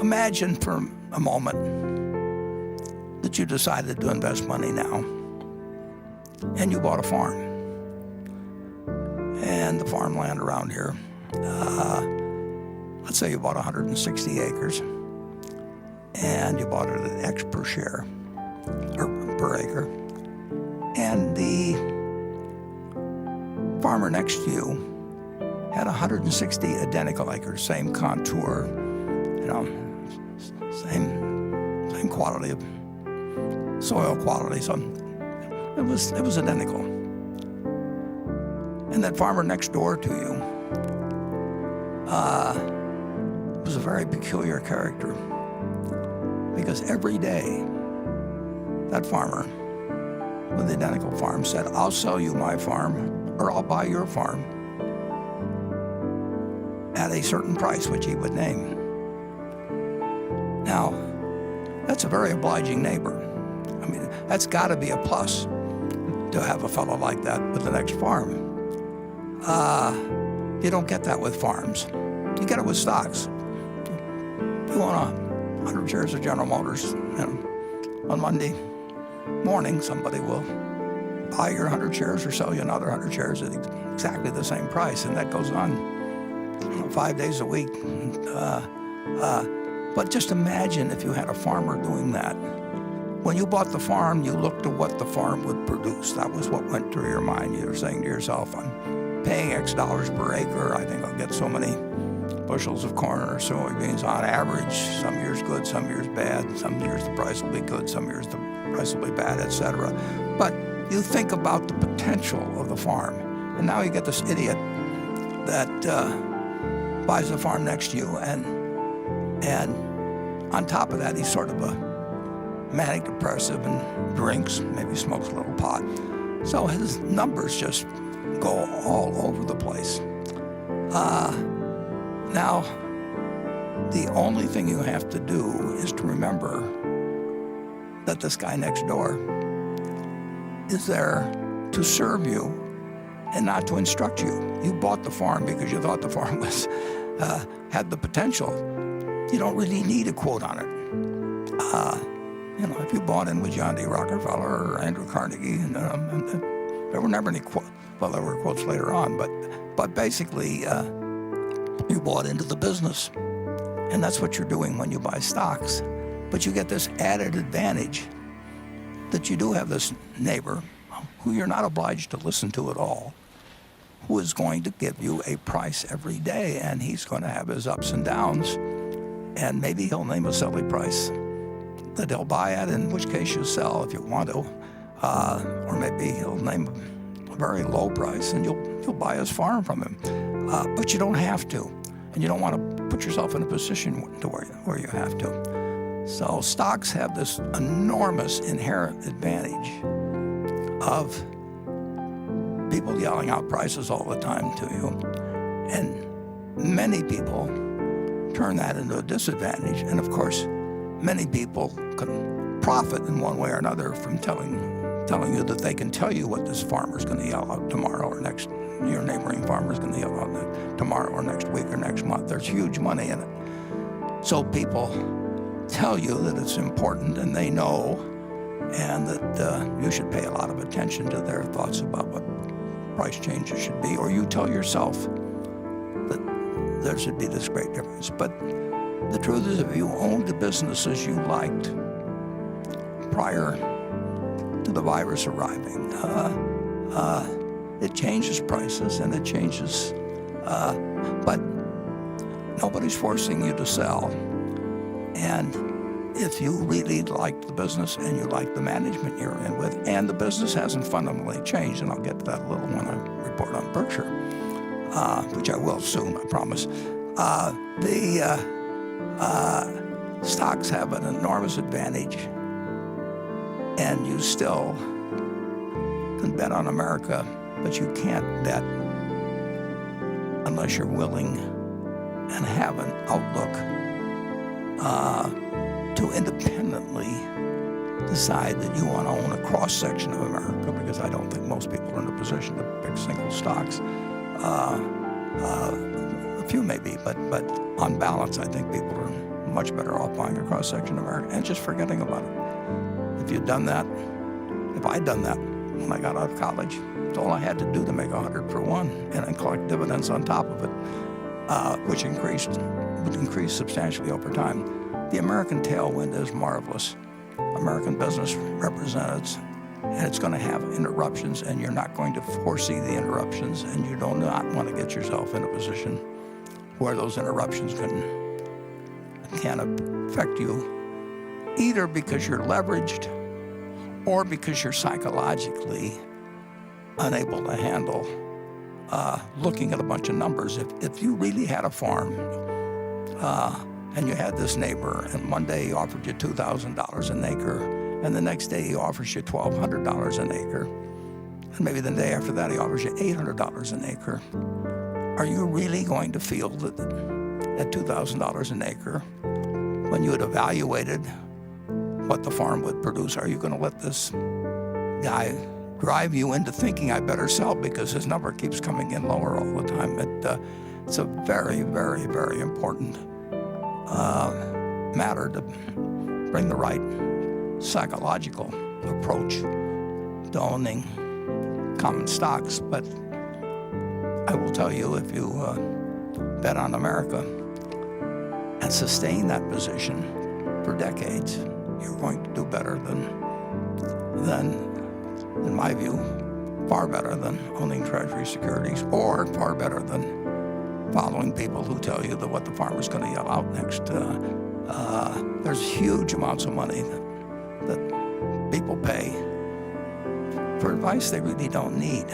imagine for a moment that you decided to invest money now, and you bought a farm. And the farmland around here, let's say you bought 160 acres, and you bought it at X per share, or per acre. And the farmer next to you had 160 identical acres, same contour, same quality of soil quality. So it was identical. And that farmer next door to you was a very peculiar character, because every day that farmer with the identical farm said, "I'll sell you my farm, or I'll buy your farm at a certain price," which he would name. Now, that's a very obliging neighbor. I mean, that's got to be a plus to have a fellow like that with the next farm. You don't get that with farms. You get it with stocks. If you own 100 shares of General Motors, on Monday morning, somebody will buy your 100 shares or sell you another 100 shares at exactly the same price, and that goes on 5 days a week. But just imagine if you had a farmer doing that. When you bought the farm, you looked at what the farm would produce. That was what went through your mind. You were saying to yourself, "I'm paying X dollars per acre. I think I'll get so many bushels of corn or soybeans on average. Some years good, some years bad. Some years the price will be good, some years the price will be bad, etc." But you think about the potential of the farm. And now you get this idiot that buys the farm next to you, and on top of that, he's sort of a manic depressive and drinks, maybe smokes a little pot. So his numbers just go all over the place. Now, the only thing you have to do is to remember that this guy next door is there to serve you and not to instruct you. You bought the farm because you thought the farm was had the potential. You don't really need a quote on it. If you bought in with John D. Rockefeller or Andrew Carnegie, there were never any quotes. Well, there were quotes later on, but basically, you bought into the business, and that's what you're doing when you buy stocks. But you get this added advantage that you do have this neighbor who you're not obliged to listen to at all, who is going to give you a price every day, and he's going to have his ups and downs, and maybe he'll name a silly price that he'll buy at, in which case you sell if you want to, or maybe he'll name a very low price and you'll buy his farm from him. But you don't have to, and you don't want to put yourself in a position to where you have to. So stocks have this enormous inherent advantage of people yelling out prices all the time to you, and many people turn that into a disadvantage. And of course, many people can profit in one way or another from telling you that they can tell you what this farmer's going to yell out tomorrow or next. Your neighboring farmer's going to yell out tomorrow or next week or next month. There's huge money in it. So people tell you that it's important, and they know, and that you should pay a lot of attention to their thoughts about what price changes should be, or you tell yourself that there should be this great difference. But the truth is, if you owned the businesses you liked prior to the virus arriving, it changes prices and it changes, but nobody's forcing you to sell. And if you really like the business and you like the management you're in with, and the business hasn't fundamentally changed, and I'll get to that a little when I report on Berkshire, which I will soon, I promise. Stocks have an enormous advantage, and you still can bet on America, but you can't bet unless you're willing and have an outlook to independently decide that you want to own a cross-section of America, because I don't think most people are in a position to pick single stocks. A few maybe, but on balance, I think people are much better off buying a cross-section of America and just forgetting about it. If you'd done that, if I'd done that when I got out of college, it's all I had to do to make 100 for one and then collect dividends on top of it, which would increase substantially over time. The American tailwind is marvelous. American business represents, and it's going to have interruptions, and you're not going to foresee the interruptions, and you do not want to get yourself in a position where those interruptions can affect you, either because you're leveraged or because you're psychologically unable to handle looking at a bunch of numbers. If you really had a farm and you had this neighbor, and one day he offered you $2,000 an acre, and the next day he offers you $1,200 an acre, and maybe the day after that he offers you $800 an acre, are you really going to feel that at $2,000 an acre, when you had evaluated what the farm would produce, are you going to let this guy drive you into thinking I better sell because his number keeps coming in lower all the time? It's a very, very, very important matter to bring the right psychological approach to owning common stocks. But I will tell you, if you bet on America and sustain that position for decades, you're going to do better than, in my view, far better than owning Treasury securities, or far better than following people who tell you that what the farmer's going to yell out next. There's huge amounts of money that people pay for advice they really don't need.